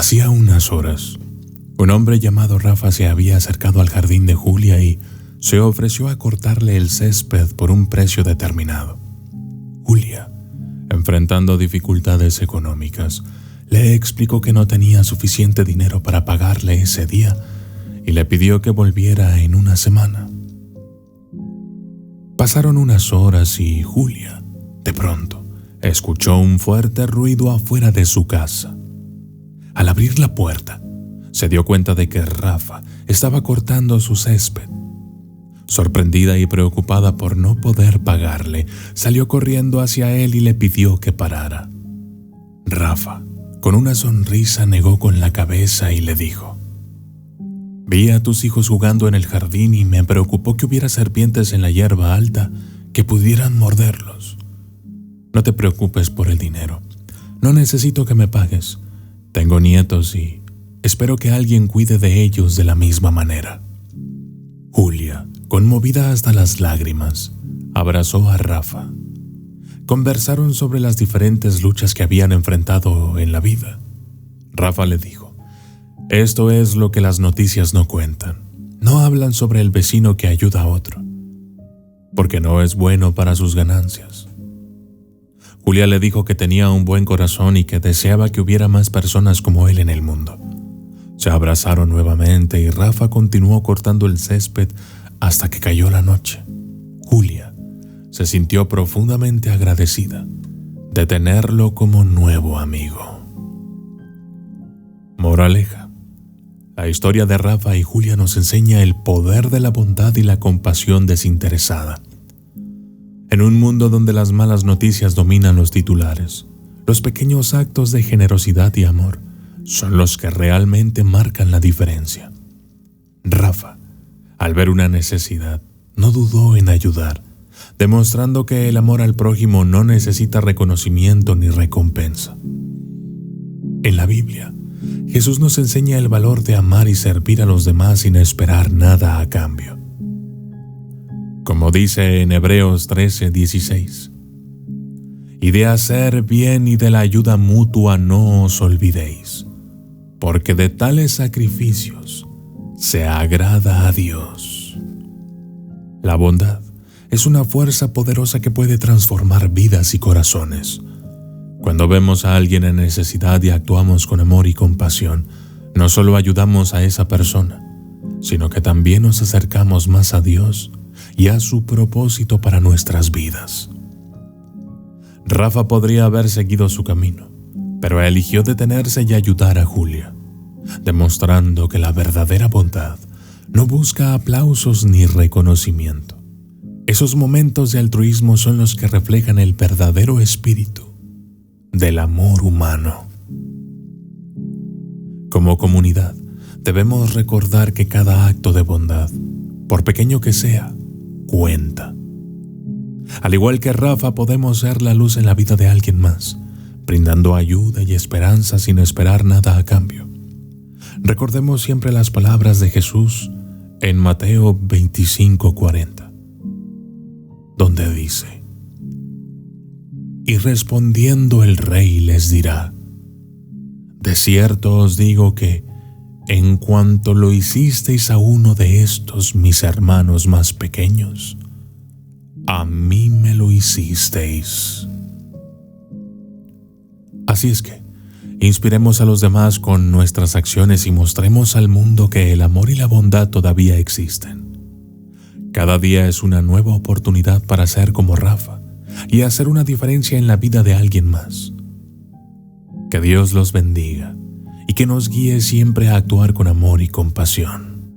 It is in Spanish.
Hacía unas horas, un hombre llamado Rafa se había acercado al jardín de Julia y se ofreció a cortarle el césped por un precio determinado. Julia, enfrentando dificultades económicas, le explicó que no tenía suficiente dinero para pagarle ese día y le pidió que volviera en una semana. Pasaron unas horas y Julia, de pronto, escuchó un fuerte ruido afuera de su casa. Al abrir la puerta, se dio cuenta de que Rafa estaba cortando su césped. Sorprendida y preocupada por no poder pagarle, salió corriendo hacia él y le pidió que parara. Rafa, con una sonrisa, negó con la cabeza y le dijo: «Vi a tus hijos jugando en el jardín y me preocupó que hubiera serpientes en la hierba alta que pudieran morderlos. No te preocupes por el dinero. No necesito que me pagues. Tengo nietos y espero que alguien cuide de ellos de la misma manera». Julia, conmovida hasta las lágrimas, abrazó a Rafa. Conversaron sobre las diferentes luchas que habían enfrentado en la vida. Rafa le dijo: «Esto es lo que las noticias no cuentan. No hablan sobre el vecino que ayuda a otro, porque no es bueno para sus ganancias». Julia le dijo que tenía un buen corazón y que deseaba que hubiera más personas como él en el mundo. Se abrazaron nuevamente y Rafa continuó cortando el césped hasta que cayó la noche. Julia se sintió profundamente agradecida de tenerlo como nuevo amigo. Moraleja: la historia de Rafa y Julia nos enseña el poder de la bondad y la compasión desinteresada. En un mundo donde las malas noticias dominan los titulares, los pequeños actos de generosidad y amor son los que realmente marcan la diferencia. Rafa, al ver una necesidad, no dudó en ayudar, demostrando que el amor al prójimo no necesita reconocimiento ni recompensa. En la Biblia, Jesús nos enseña el valor de amar y servir a los demás sin esperar nada a cambio. Como dice en Hebreos 13:16, «Y de hacer bien y de la ayuda mutua no os olvidéis, porque de tales sacrificios se agrada a Dios». La bondad es una fuerza poderosa que puede transformar vidas y corazones. Cuando vemos a alguien en necesidad y actuamos con amor y compasión, no solo ayudamos a esa persona, sino que también nos acercamos más a Dios y a su propósito para nuestras vidas. Rafa podría haber seguido su camino, pero eligió detenerse y ayudar a Julia, demostrando que la verdadera bondad no busca aplausos ni reconocimiento. Esos momentos de altruismo son los que reflejan el verdadero espíritu del amor humano. Como comunidad, debemos recordar que cada acto de bondad, por pequeño que sea, cuenta. Al igual que Rafa, podemos ser la luz en la vida de alguien más, brindando ayuda y esperanza sin esperar nada a cambio. Recordemos siempre las palabras de Jesús en Mateo 25:40, donde dice: «Y respondiendo el rey les dirá: de cierto os digo que, en cuanto lo hicisteis a uno de estos mis hermanos más pequeños, a mí me lo hicisteis». Así es que, inspiremos a los demás con nuestras acciones y mostremos al mundo que el amor y la bondad todavía existen. Cada día es una nueva oportunidad para ser como Rafa y hacer una diferencia en la vida de alguien más. Que Dios los bendiga y que nos guíe siempre a actuar con amor y compasión.